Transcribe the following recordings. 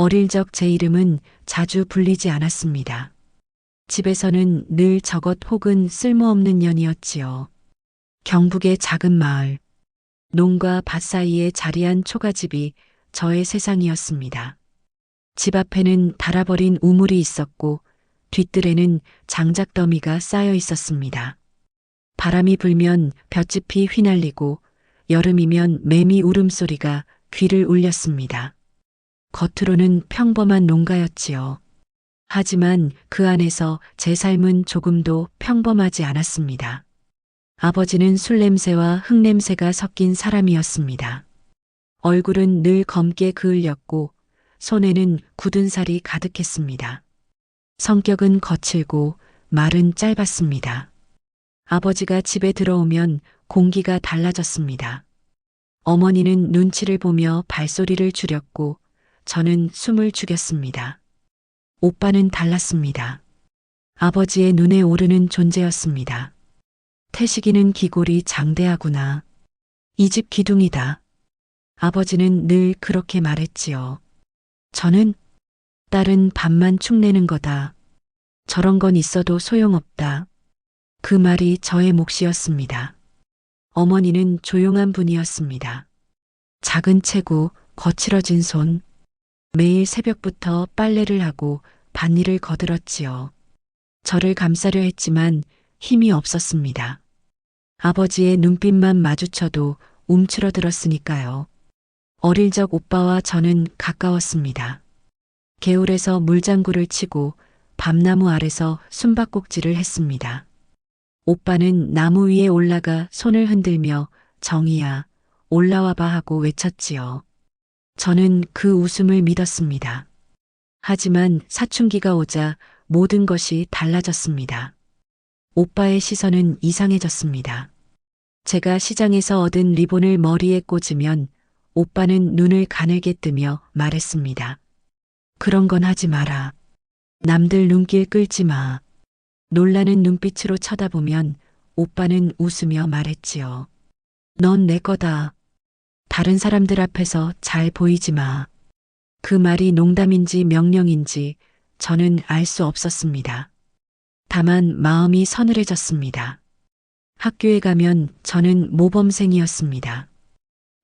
어릴 적 제 이름은 자주 불리지 않았습니다. 집에서는 늘 저것 혹은 쓸모없는 년이었지요. 경북의 작은 마을, 농과 밭 사이에 자리한 초가집이 저의 세상이었습니다. 집 앞에는 닳아버린 우물이 있었고 뒤뜰에는 장작더미가 쌓여 있었습니다. 바람이 불면 볏짚이 휘날리고 여름이면 매미 울음소리가 귀를 울렸습니다. 겉으로는 평범한 농가였지요. 하지만 그 안에서 제 삶은 조금도 평범하지 않았습니다. 아버지는 술 냄새와 흙 냄새가 섞인 사람이었습니다. 얼굴은 늘 검게 그을렸고 손에는 굳은 살이 가득했습니다. 성격은 거칠고 말은 짧았습니다. 아버지가 집에 들어오면 공기가 달라졌습니다. 어머니는 눈치를 보며 발소리를 줄였고 저는 숨을 죽였습니다. 오빠는 달랐습니다. 아버지의 눈에 오르는 존재였습니다. 태식이는 기골이 장대하구나. 이 집 기둥이다. 아버지는 늘 그렇게 말했지요. 저는 딸은 밥만 축내는 거다. 저런 건 있어도 소용없다. 그 말이 저의 몫이었습니다. 어머니는 조용한 분이었습니다. 작은 체구, 거칠어진 손, 매일 새벽부터 빨래를 하고 밭일을 거들었지요. 저를 감싸려 했지만 힘이 없었습니다. 아버지의 눈빛만 마주쳐도 움츠러들었으니까요. 어릴 적 오빠와 저는 가까웠습니다. 개울에서 물장구를 치고 밤나무 아래서 숨바꼭질을 했습니다. 오빠는 나무 위에 올라가 손을 흔들며 정이야, 올라와봐 하고 외쳤지요. 저는 그 웃음을 믿었습니다. 하지만 사춘기가 오자 모든 것이 달라졌습니다. 오빠의 시선은 이상해졌습니다. 제가 시장에서 얻은 리본을 머리에 꽂으면 오빠는 눈을 가늘게 뜨며 말했습니다. 그런 건 하지 마라. 남들 눈길 끌지 마. 놀라는 눈빛으로 쳐다보면 오빠는 웃으며 말했지요. 넌 내 거다. 다른 사람들 앞에서 잘 보이지 마. 그 말이 농담인지 명령인지 저는 알 수 없었습니다. 다만 마음이 서늘해졌습니다. 학교에 가면 저는 모범생이었습니다.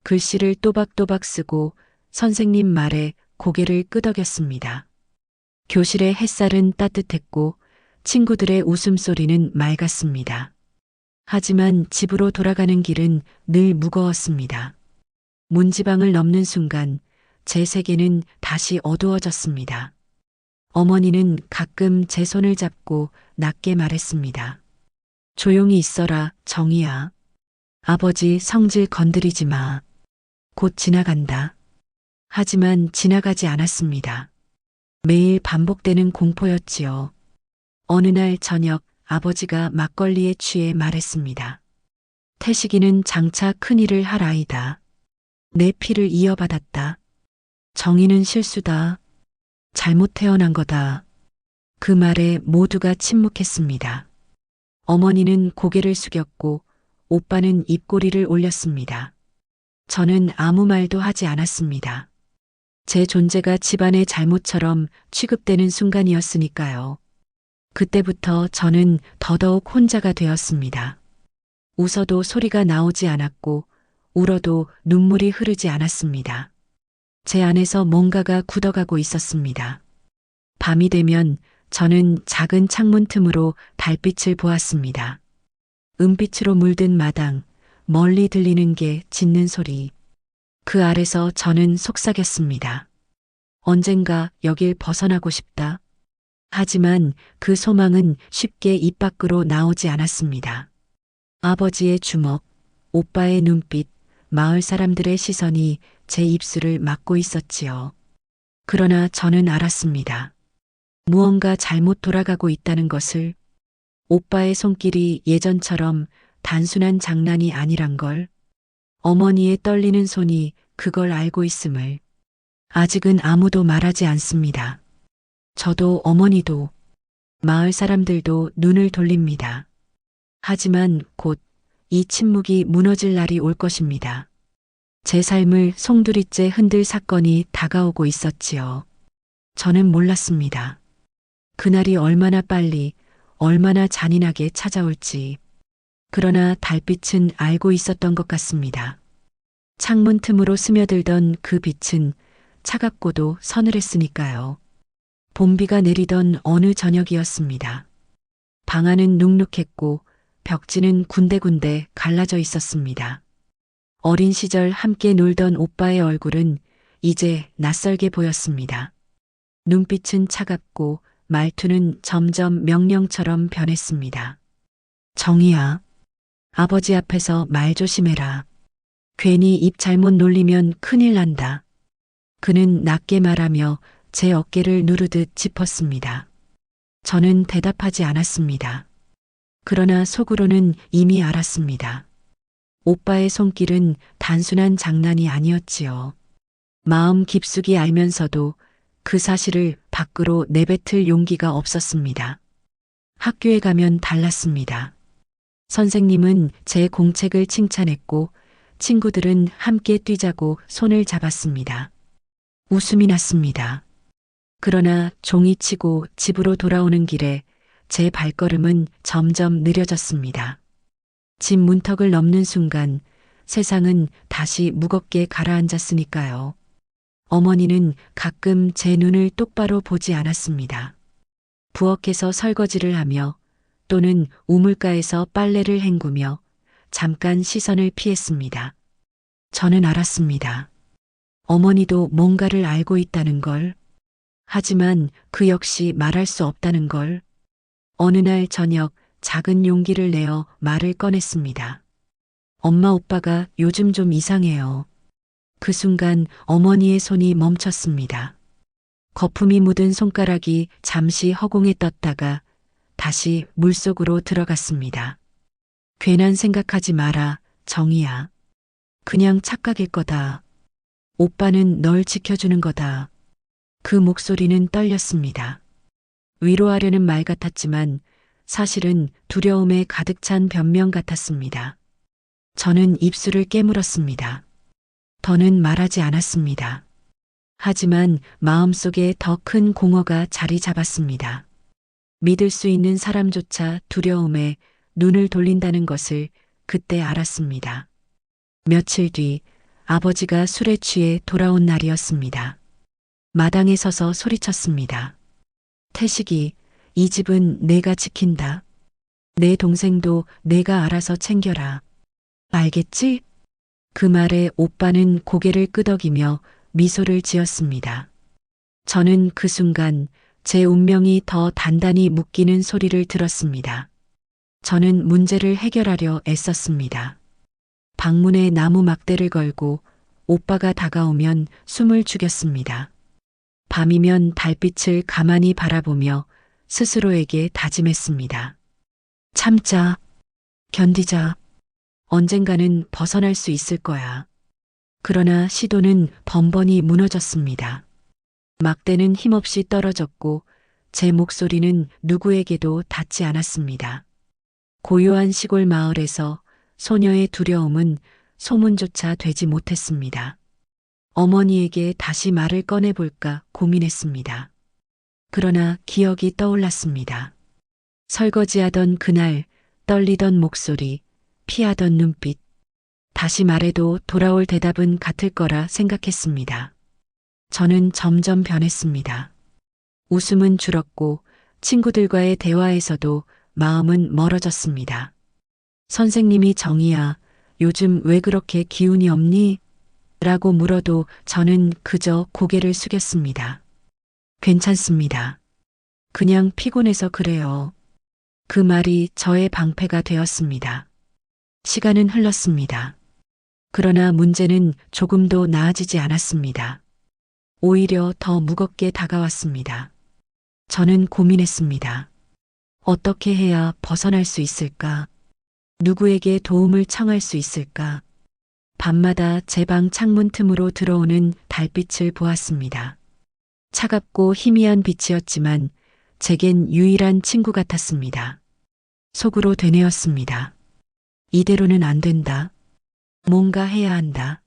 글씨를 또박또박 쓰고 선생님 말에 고개를 끄덕였습니다. 교실의 햇살은 따뜻했고 친구들의 웃음소리는 맑았습니다. 하지만 집으로 돌아가는 길은 늘 무거웠습니다. 문지방을 넘는 순간 제 세계는 다시 어두워졌습니다. 어머니는 가끔 제 손을 잡고 낮게 말했습니다. 조용히 있어라, 정이야. 아버지 성질 건드리지 마. 곧 지나간다. 하지만 지나가지 않았습니다. 매일 반복되는 공포였지요. 어느 날 저녁 아버지가 막걸리에 취해 말했습니다. 태식이는 장차 큰일을 할 아이다. 내 피를 이어받았다. 정의는 실수다. 잘못 태어난 거다. 그 말에 모두가 침묵했습니다. 어머니는 고개를 숙였고 오빠는 입꼬리를 올렸습니다. 저는 아무 말도 하지 않았습니다. 제 존재가 집안의 잘못처럼 취급되는 순간이었으니까요. 그때부터 저는 더더욱 혼자가 되었습니다. 웃어도 소리가 나오지 않았고 울어도 눈물이 흐르지 않았습니다. 제 안에서 뭔가가 굳어가고 있었습니다. 밤이 되면 저는 작은 창문 틈으로 달빛을 보았습니다. 은빛으로 물든 마당, 멀리 들리는 게 짖는 소리. 그 아래서 저는 속삭였습니다. 언젠가 여길 벗어나고 싶다. 하지만 그 소망은 쉽게 입 밖으로 나오지 않았습니다. 아버지의 주먹, 오빠의 눈빛, 마을 사람들의 시선이 제 입술을 막고 있었지요. 그러나 저는 알았습니다. 무언가 잘못 돌아가고 있다는 것을. 오빠의 손길이 예전처럼 단순한 장난이 아니란 걸. 어머니의 떨리는 손이 그걸 알고 있음을. 아직은 아무도 말하지 않습니다. 저도 어머니도 마을 사람들도 눈을 돌립니다. 하지만 곧 이 침묵이 무너질 날이 올 것입니다. 제 삶을 송두리째 흔들 사건이 다가오고 있었지요. 저는 몰랐습니다. 그날이 얼마나 빨리, 얼마나 잔인하게 찾아올지. 그러나 달빛은 알고 있었던 것 같습니다. 창문 틈으로 스며들던 그 빛은 차갑고도 서늘했으니까요. 봄비가 내리던 어느 저녁이었습니다. 방 안은 눅눅했고 벽지는 군데군데 갈라져 있었습니다. 어린 시절 함께 놀던 오빠의 얼굴은 이제 낯설게 보였습니다. 눈빛은 차갑고 말투는 점점 명령처럼 변했습니다. 정희야, 아버지 앞에서 말 조심해라. 괜히 입 잘못 놀리면 큰일 난다. 그는 낮게 말하며 제 어깨를 누르듯 짚었습니다. 저는 대답하지 않았습니다. 그러나 속으로는 이미 알았습니다. 오빠의 손길은 단순한 장난이 아니었지요. 마음 깊숙이 알면서도 그 사실을 밖으로 내뱉을 용기가 없었습니다. 학교에 가면 달랐습니다. 선생님은 제 공책을 칭찬했고 친구들은 함께 뛰자고 손을 잡았습니다. 웃음이 났습니다. 그러나 종이치고 집으로 돌아오는 길에 제 발걸음은 점점 느려졌습니다. 집 문턱을 넘는 순간 세상은 다시 무겁게 가라앉았으니까요. 어머니는 가끔 제 눈을 똑바로 보지 않았습니다. 부엌에서 설거지를 하며 또는 우물가에서 빨래를 헹구며 잠깐 시선을 피했습니다. 저는 알았습니다. 어머니도 뭔가를 알고 있다는 걸. 하지만 그 역시 말할 수 없다는 걸. 어느 날 저녁 작은 용기를 내어 말을 꺼냈습니다. 엄마 오빠가 요즘 좀 이상해요. 그 순간 어머니의 손이 멈췄습니다. 거품이 묻은 손가락이 잠시 허공에 떴다가 다시 물속으로 들어갔습니다. 괜한 생각하지 마라, 정희야. 그냥 착각일 거다. 오빠는 널 지켜주는 거다. 그 목소리는 떨렸습니다. 위로하려는 말 같았지만 사실은 두려움에 가득 찬 변명 같았습니다. 저는 입술을 깨물었습니다. 더는 말하지 않았습니다. 하지만 마음속에 더 큰 공허가 자리 잡았습니다. 믿을 수 있는 사람조차 두려움에 눈을 돌린다는 것을 그때 알았습니다. 며칠 뒤 아버지가 술에 취해 돌아온 날이었습니다. 마당에 서서 소리쳤습니다. 태식이, 이 집은 내가 지킨다. 내 동생도 내가 알아서 챙겨라. 알겠지? 그 말에 오빠는 고개를 끄덕이며 미소를 지었습니다. 저는 그 순간 제 운명이 더 단단히 묶이는 소리를 들었습니다. 저는 문제를 해결하려 애썼습니다. 방문에 나무 막대를 걸고 오빠가 다가오면 숨을 죽였습니다. 밤이면 달빛을 가만히 바라보며 스스로에게 다짐했습니다. 참자, 견디자. 언젠가는 벗어날 수 있을 거야. 그러나 시도는 번번이 무너졌습니다. 막대는 힘없이 떨어졌고 제 목소리는 누구에게도 닿지 않았습니다. 고요한 시골 마을에서 소녀의 두려움은 소문조차 되지 못했습니다. 어머니에게 다시 말을 꺼내볼까 고민했습니다. 그러나 기억이 떠올랐습니다. 설거지하던 그날 떨리던 목소리, 피하던 눈빛. 다시 말해도 돌아올 대답은 같을 거라 생각했습니다. 저는 점점 변했습니다. 웃음은 줄었고 친구들과의 대화에서도 마음은 멀어졌습니다. 선생님이 정희야, 요즘 왜 그렇게 기운이 없니? 라고 물어도 저는 그저 고개를 숙였습니다. 괜찮습니다. 그냥 피곤해서 그래요. 그 말이 저의 방패가 되었습니다. 시간은 흘렀습니다. 그러나 문제는 조금도 나아지지 않았습니다. 오히려 더 무겁게 다가왔습니다. 저는 고민했습니다. 어떻게 해야 벗어날 수 있을까? 누구에게 도움을 청할 수 있을까? 밤마다 제 방 창문 틈으로 들어오는 달빛을 보았습니다. 차갑고 희미한 빛이었지만 제겐 유일한 친구 같았습니다. 속으로 되뇌었습니다. 이대로는 안 된다. 뭔가 해야 한다.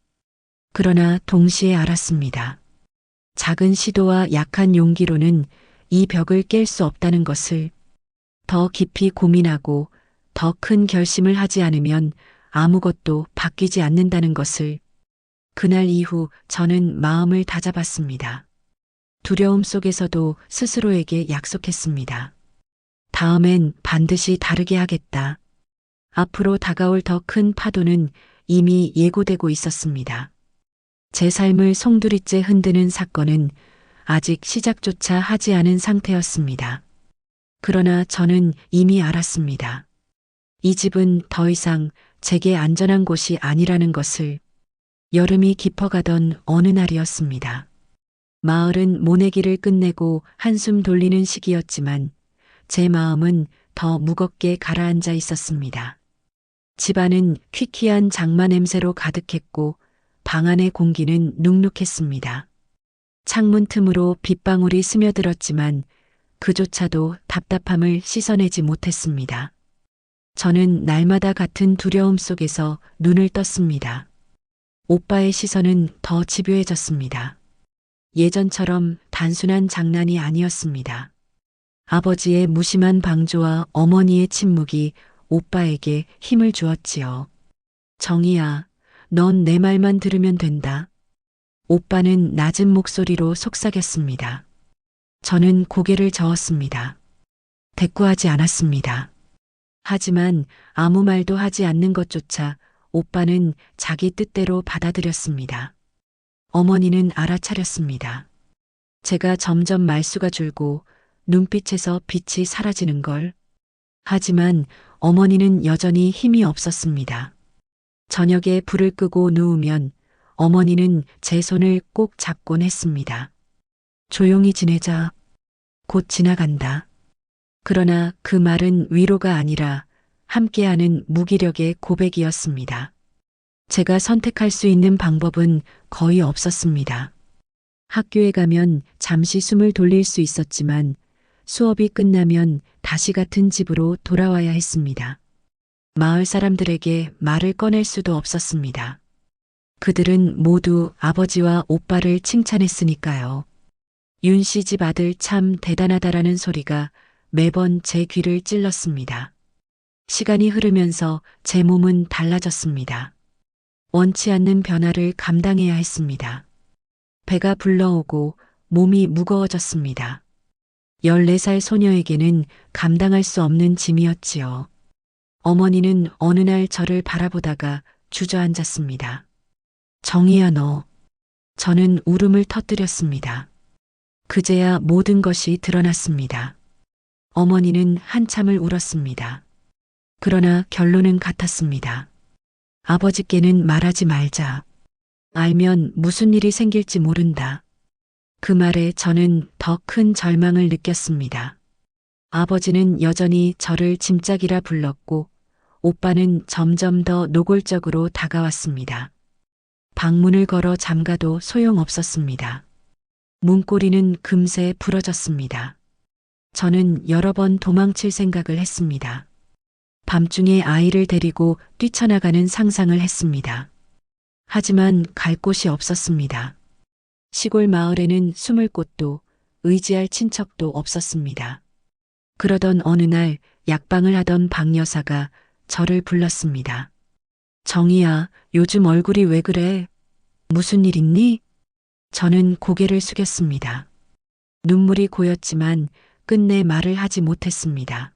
그러나 동시에 알았습니다. 작은 시도와 약한 용기로는 이 벽을 깰 수 없다는 것을, 더 깊이 고민하고 더 큰 결심을 하지 않으면 아무것도 바뀌지 않는다는 것을. 그날 이후 저는 마음을 다잡았습니다. 두려움 속에서도 스스로에게 약속했습니다. 다음엔 반드시 다르게 하겠다. 앞으로 다가올 더 큰 파도는 이미 예고되고 있었습니다. 제 삶을 송두리째 흔드는 사건은 아직 시작조차 하지 않은 상태였습니다. 그러나 저는 이미 알았습니다. 이 집은 더 이상 제게 안전한 곳이 아니라는 것을. 여름이 깊어가던 어느 날이었습니다. 마을은 모내기를 끝내고 한숨 돌리는 시기였지만 제 마음은 더 무겁게 가라앉아 있었습니다. 집안은 퀴퀴한 장마 냄새로 가득했고 방 안의 공기는 눅눅했습니다. 창문 틈으로 빗방울이 스며들었지만 그조차도 답답함을 씻어내지 못했습니다. 저는 날마다 같은 두려움 속에서 눈을 떴습니다. 오빠의 시선은 더 집요해졌습니다. 예전처럼 단순한 장난이 아니었습니다. 아버지의 무심한 방조와 어머니의 침묵이 오빠에게 힘을 주었지요. 정희야, 넌 내 말만 들으면 된다. 오빠는 낮은 목소리로 속삭였습니다. 저는 고개를 저었습니다. 대꾸하지 않았습니다. 하지만 아무 말도 하지 않는 것조차 오빠는 자기 뜻대로 받아들였습니다. 어머니는 알아차렸습니다. 제가 점점 말수가 줄고 눈빛에서 빛이 사라지는 걸. 하지만 어머니는 여전히 힘이 없었습니다. 저녁에 불을 끄고 누우면 어머니는 제 손을 꼭 잡곤 했습니다. 조용히 지내자. 곧 지나간다. 그러나 그 말은 위로가 아니라 함께하는 무기력의 고백이었습니다. 제가 선택할 수 있는 방법은 거의 없었습니다. 학교에 가면 잠시 숨을 돌릴 수 있었지만 수업이 끝나면 다시 같은 집으로 돌아와야 했습니다. 마을 사람들에게 말을 꺼낼 수도 없었습니다. 그들은 모두 아버지와 오빠를 칭찬했으니까요. 윤 씨 집 아들 참 대단하다라는 소리가 매번 제 귀를 찔렀습니다. 시간이 흐르면서 제 몸은 달라졌습니다. 원치 않는 변화를 감당해야 했습니다. 배가 불러오고 몸이 무거워졌습니다. 14살 소녀에게는 감당할 수 없는 짐이었지요. 어머니는 어느 날 저를 바라보다가 주저앉았습니다. 정희야 너. 저는 울음을 터뜨렸습니다. 그제야 모든 것이 드러났습니다. 어머니는 한참을 울었습니다. 그러나 결론은 같았습니다. 아버지께는 말하지 말자. 알면 무슨 일이 생길지 모른다. 그 말에 저는 더 큰 절망을 느꼈습니다. 아버지는 여전히 저를 짐짝이라 불렀고 오빠는 점점 더 노골적으로 다가왔습니다. 방문을 걸어 잠가도 소용없었습니다. 문고리는 금세 부러졌습니다. 저는 여러 번 도망칠 생각을 했습니다. 밤중에 아이를 데리고 뛰쳐나가는 상상을 했습니다. 하지만 갈 곳이 없었습니다. 시골 마을에는 숨을 곳도 의지할 친척도 없었습니다. 그러던 어느 날 약방을 하던 박 여사가 저를 불렀습니다. 정희야, 요즘 얼굴이 왜 그래? 무슨 일 있니? 저는 고개를 숙였습니다. 눈물이 고였지만 끝내 말을 하지 못했습니다.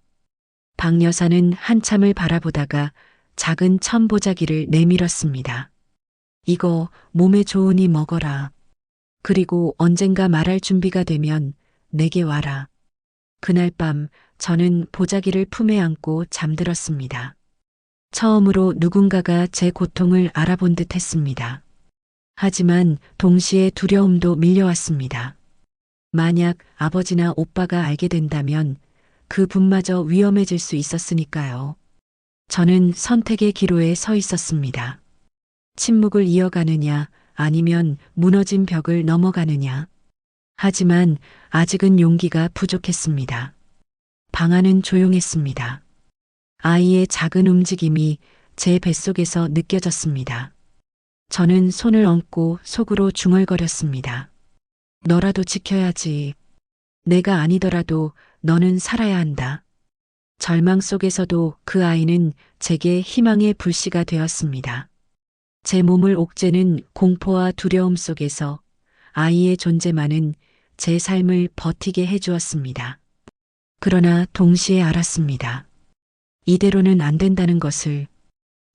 박 여사는 한참을 바라보다가 작은 천보자기를 내밀었습니다. 이거 몸에 좋으니 먹어라. 그리고 언젠가 말할 준비가 되면 내게 와라. 그날 밤 저는 보자기를 품에 안고 잠들었습니다. 처음으로 누군가가 제 고통을 알아본 듯 했습니다. 하지만 동시에 두려움도 밀려왔습니다. 만약 아버지나 오빠가 알게 된다면 그 분마저 위험해질 수 있었으니까요. 저는 선택의 기로에 서 있었습니다. 침묵을 이어가느냐 아니면 무너진 벽을 넘어가느냐. 하지만 아직은 용기가 부족했습니다. 방 안은 조용했습니다. 아이의 작은 움직임이 제 뱃속에서 느껴졌습니다. 저는 손을 얹고 속으로 중얼거렸습니다. 너라도 지켜야지. 내가 아니더라도 너는 살아야 한다. 절망 속에서도 그 아이는 제게 희망의 불씨가 되었습니다. 제 몸을 옥죄는 공포와 두려움 속에서 아이의 존재만은 제 삶을 버티게 해주었습니다. 그러나 동시에 알았습니다. 이대로는 안 된다는 것을,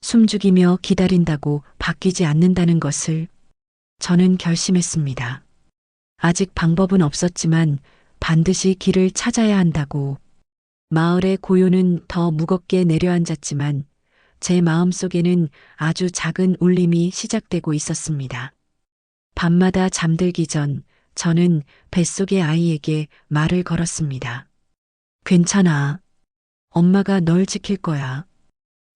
숨죽이며 기다린다고 바뀌지 않는다는 것을 저는 결심했습니다. 아직 방법은 없었지만 반드시 길을 찾아야 한다고. 마을의 고요는 더 무겁게 내려앉았지만 제 마음속에는 아주 작은 울림이 시작되고 있었습니다. 밤마다 잠들기 전 저는 뱃속의 아이에게 말을 걸었습니다. 괜찮아. 엄마가 널 지킬 거야.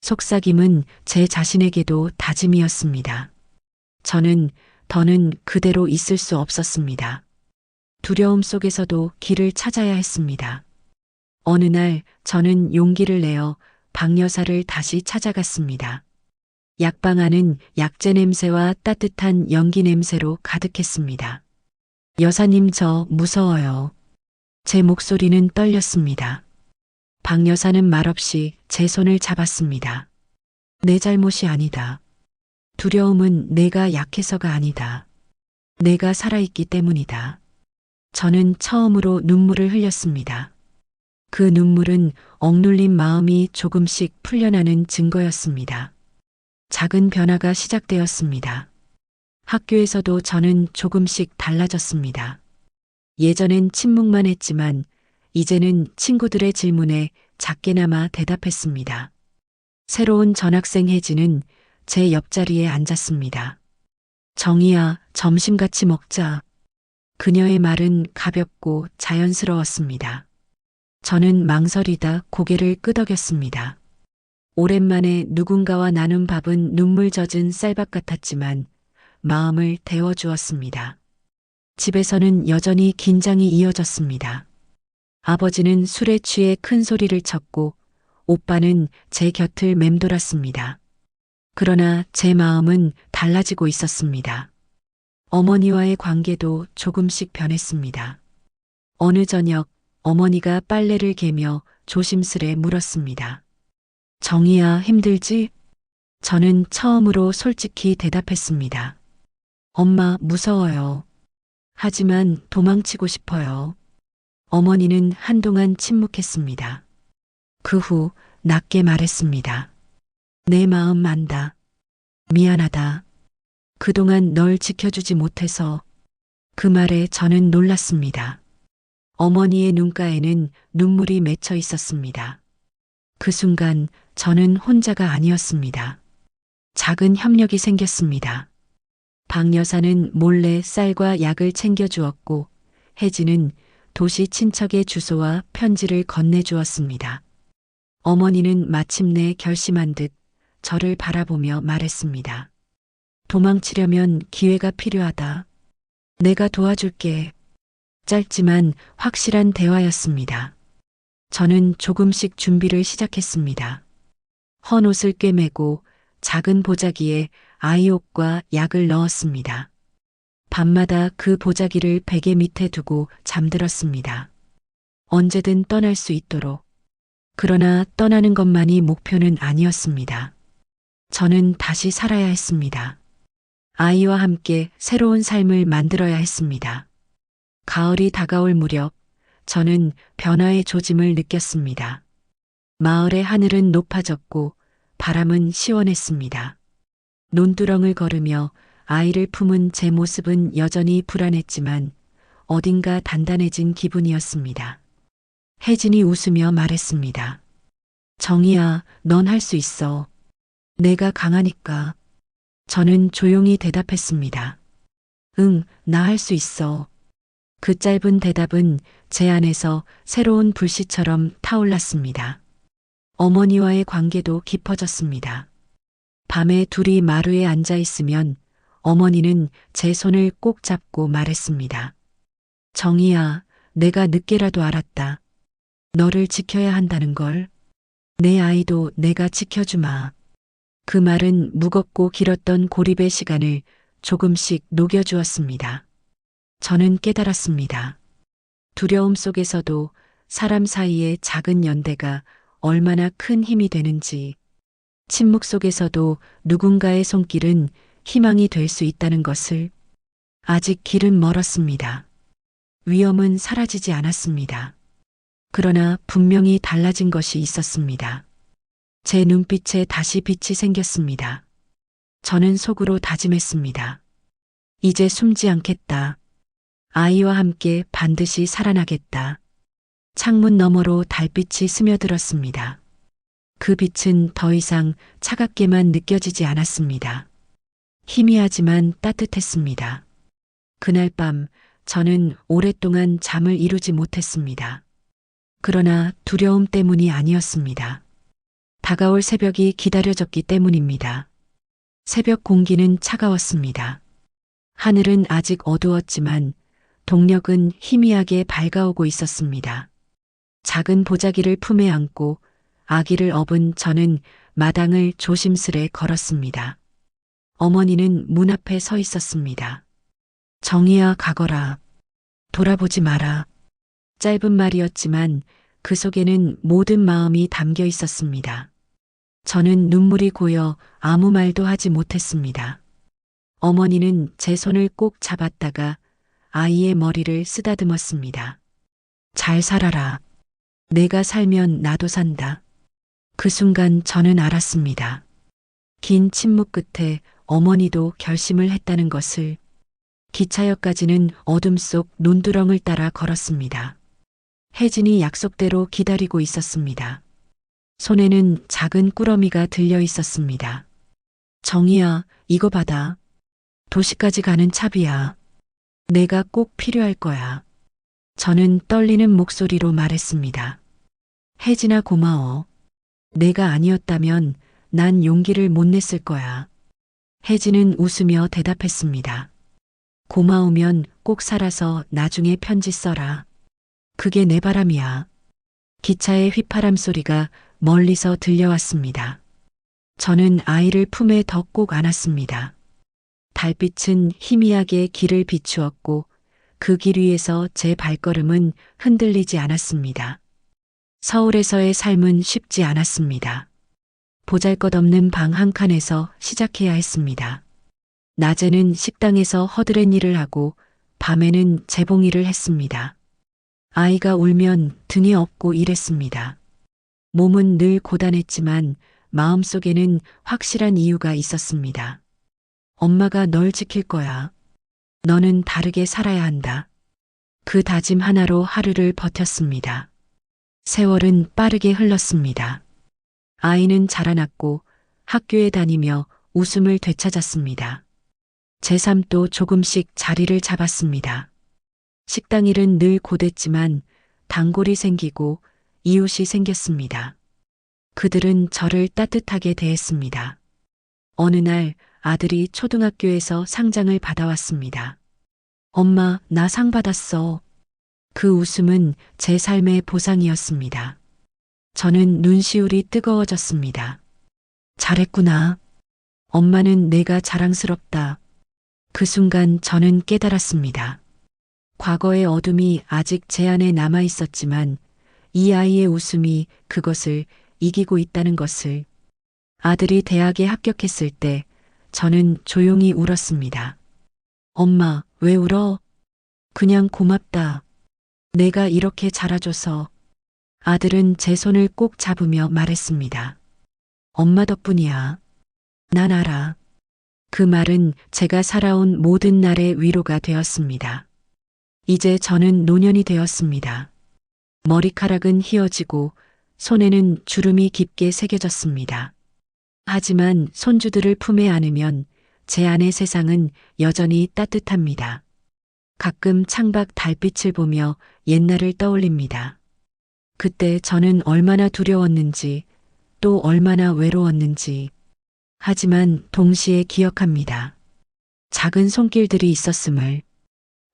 속삭임은 제 자신에게도 다짐이었습니다. 저는 더는 그대로 있을 수 없었습니다. 두려움 속에서도 길을 찾아야 했습니다. 어느 날 저는 용기를 내어 박 여사를 다시 찾아갔습니다. 약방 안은 약재 냄새와 따뜻한 연기 냄새로 가득했습니다. 여사님, 저 무서워요. 제 목소리는 떨렸습니다. 박 여사는 말없이 제 손을 잡았습니다. 내 잘못이 아니다. 두려움은 내가 약해서가 아니다. 내가 살아있기 때문이다. 저는 처음으로 눈물을 흘렸습니다. 그 눈물은 억눌린 마음이 조금씩 풀려나는 증거였습니다. 작은 변화가 시작되었습니다. 학교에서도 저는 조금씩 달라졌습니다. 예전엔 침묵만 했지만 이제는 친구들의 질문에 작게나마 대답했습니다. 새로운 전학생 혜진은 제 옆자리에 앉았습니다. 정희야, 점심 같이 먹자. 그녀의 말은 가볍고 자연스러웠습니다. 저는 망설이다 고개를 끄덕였습니다. 오랜만에 누군가와 나눈 밥은 눈물 젖은 쌀밥 같았지만 마음을 데워주었습니다. 집에서는 여전히 긴장이 이어졌습니다. 아버지는 술에 취해 큰 소리를 쳤고 오빠는 제 곁을 맴돌았습니다. 그러나 제 마음은 달라지고 있었습니다. 어머니와의 관계도 조금씩 변했습니다. 어느 저녁 어머니가 빨래를 개며 조심스레 물었습니다. 정희야, 힘들지? 저는 처음으로 솔직히 대답했습니다. 엄마, 무서워요. 하지만 도망치고 싶어요. 어머니는 한동안 침묵했습니다. 그 후 낮게 말했습니다. 내 마음 안다. 미안하다. 그동안 널 지켜주지 못해서. 그 말에 저는 놀랐습니다. 어머니의 눈가에는 눈물이 맺혀 있었습니다. 그 순간 저는 혼자가 아니었습니다. 작은 협력이 생겼습니다. 박 여사는 몰래 쌀과 약을 챙겨주었고 혜진은 도시 친척의 주소와 편지를 건네주었습니다. 어머니는 마침내 결심한 듯 저를 바라보며 말했습니다. 도망치려면 기회가 필요하다. 내가 도와줄게. 짧지만 확실한 대화였습니다. 저는 조금씩 준비를 시작했습니다. 헌 옷을 꿰매고 작은 보자기에 아이 옷과 약을 넣었습니다. 밤마다 그 보자기를 베개 밑에 두고 잠들었습니다. 언제든 떠날 수 있도록. 그러나 떠나는 것만이 목표는 아니었습니다. 저는 다시 살아야 했습니다. 아이와 함께 새로운 삶을 만들어야 했습니다. 가을이 다가올 무렵 저는 변화의 조짐을 느꼈습니다. 마을의 하늘은 높아졌고 바람은 시원했습니다. 논두렁을 걸으며 아이를 품은 제 모습은 여전히 불안했지만 어딘가 단단해진 기분이었습니다. 혜진이 웃으며 말했습니다. 정희야, 넌 할 수 있어. 내가 강하니까. 저는 조용히 대답했습니다. 응, 나 할 수 있어. 그 짧은 대답은 제 안에서 새로운 불씨처럼 타올랐습니다. 어머니와의 관계도 깊어졌습니다. 밤에 둘이 마루에 앉아 있으면 어머니는 제 손을 꼭 잡고 말했습니다. 정희야, 내가 늦게라도 알았다. 너를 지켜야 한다는 걸. 내 아이도 내가 지켜주마. 그 말은 무겁고 길었던 고립의 시간을 조금씩 녹여주었습니다. 저는 깨달았습니다. 두려움 속에서도 사람 사이의 작은 연대가 얼마나 큰 힘이 되는지, 침묵 속에서도 누군가의 손길은 희망이 될 수 있다는 것을. 아직 길은 멀었습니다. 위험은 사라지지 않았습니다. 그러나 분명히 달라진 것이 있었습니다. 제 눈빛에 다시 빛이 생겼습니다. 저는 속으로 다짐했습니다. 이제 숨지 않겠다. 아이와 함께 반드시 살아나겠다. 창문 너머로 달빛이 스며들었습니다. 그 빛은 더 이상 차갑게만 느껴지지 않았습니다. 희미하지만 따뜻했습니다. 그날 밤 저는 오랫동안 잠을 이루지 못했습니다. 그러나 두려움 때문이 아니었습니다. 다가올 새벽이 기다려졌기 때문입니다. 새벽 공기는 차가웠습니다. 하늘은 아직 어두웠지만 동력은 희미하게 밝아오고 있었습니다. 작은 보자기를 품에 안고 아기를 업은 저는 마당을 조심스레 걸었습니다. 어머니는 문 앞에 서 있었습니다. 정희야, 가거라. 돌아보지 마라. 짧은 말이었지만 그 속에는 모든 마음이 담겨 있었습니다. 저는 눈물이 고여 아무 말도 하지 못했습니다. 어머니는 제 손을 꼭 잡았다가 아이의 머리를 쓰다듬었습니다. 잘 살아라. 내가 살면 나도 산다. 그 순간 저는 알았습니다. 긴 침묵 끝에 어머니도 결심을 했다는 것을. 기차역까지는 어둠 속 논두렁을 따라 걸었습니다. 혜진이 약속대로 기다리고 있었습니다. 손에는 작은 꾸러미가 들려 있었습니다. 정희야, 이거 받아. 도시까지 가는 차비야. 내가 꼭 필요할 거야. 저는 떨리는 목소리로 말했습니다. 혜진아, 고마워. 내가 아니었다면 난 용기를 못 냈을 거야. 혜진은 웃으며 대답했습니다. 고마우면 꼭 살아서 나중에 편지 써라. 그게 내 바람이야. 기차의 휘파람 소리가 멀리서 들려왔습니다. 저는 아이를 품에 더 꼭 안았습니다. 달빛은 희미하게 길을 비추었고 그 길 위에서 제 발걸음은 흔들리지 않았습니다. 서울에서의 삶은 쉽지 않았습니다. 보잘것없는 방 한 칸에서 시작해야 했습니다. 낮에는 식당에서 허드렛 일을 하고 밤에는 재봉 일을 했습니다. 아이가 울면 등에 업고 일했습니다. 몸은 늘 고단했지만 마음속에는 확실한 이유가 있었습니다. 엄마가 널 지킬 거야. 너는 다르게 살아야 한다. 그 다짐 하나로 하루를 버텼습니다. 세월은 빠르게 흘렀습니다. 아이는 자라났고 학교에 다니며 웃음을 되찾았습니다. 제 삶도 조금씩 자리를 잡았습니다. 식당 일은 늘 고됐지만 단골이 생기고 이웃이 생겼습니다. 그들은 저를 따뜻하게 대했습니다. 어느 날 아들이 초등학교에서 상장을 받아왔습니다. 엄마, 나 상 받았어. 그 웃음은 제 삶의 보상이었습니다. 저는 눈시울이 뜨거워졌습니다. 잘했구나. 엄마는 내가 자랑스럽다. 그 순간 저는 깨달았습니다. 과거의 어둠이 아직 제 안에 남아 있었지만 이 아이의 웃음이 그것을 이기고 있다는 것을. 아들이 대학에 합격했을 때 저는 조용히 울었습니다. 엄마, 왜 울어? 그냥 고맙다. 내가 이렇게 자라줘서. 아들은 제 손을 꼭 잡으며 말했습니다. 엄마 덕분이야. 난 알아. 그 말은 제가 살아온 모든 날의 위로가 되었습니다. 이제 저는 노년이 되었습니다. 머리카락은 휘어지고 손에는 주름이 깊게 새겨졌습니다. 하지만 손주들을 품에 안으면 제 안의 세상은 여전히 따뜻합니다. 가끔 창밖 달빛을 보며 옛날을 떠올립니다. 그때 저는 얼마나 두려웠는지 또 얼마나 외로웠는지. 하지만 동시에 기억합니다. 작은 손길들이 있었음을.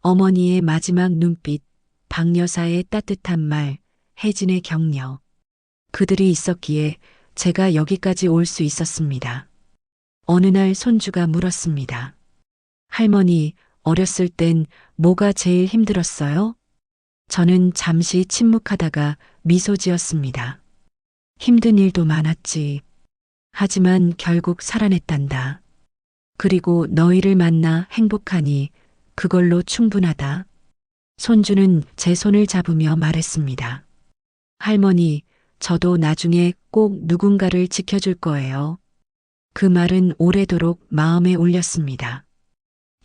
어머니의 마지막 눈빛, 박 여사의 따뜻한 말, 혜진의 격려. 그들이 있었기에 제가 여기까지 올 수 있었습니다. 어느 날 손주가 물었습니다. 할머니, 어렸을 땐 뭐가 제일 힘들었어요? 저는 잠시 침묵하다가 미소 지었습니다. 힘든 일도 많았지. 하지만 결국 살아냈단다. 그리고 너희를 만나 행복하니 그걸로 충분하다. 손주는 제 손을 잡으며 말했습니다. 할머니, 저도 나중에 꼭 누군가를 지켜줄 거예요. 그 말은 오래도록 마음에 울렸습니다.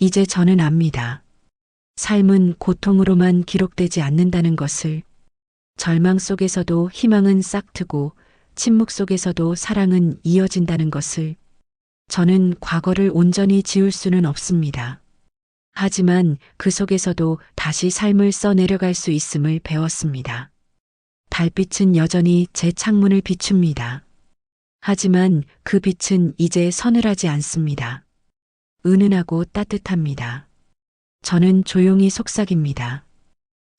이제 저는 압니다. 삶은 고통으로만 기록되지 않는다는 것을, 절망 속에서도 희망은 싹트고 침묵 속에서도 사랑은 이어진다는 것을. 저는 과거를 온전히 지울 수는 없습니다. 하지만 그 속에서도 다시 삶을 써내려갈 수 있음을 배웠습니다. 달빛은 여전히 제 창문을 비춥니다. 하지만 그 빛은 이제 서늘하지 않습니다. 은은하고 따뜻합니다. 저는 조용히 속삭입니다.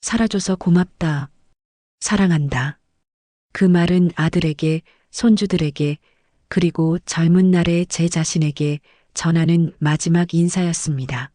살아줘서 고맙다. 사랑한다. 그 말은 아들에게, 손주들에게, 그리고 젊은 날의 제 자신에게 전하는 마지막 인사였습니다.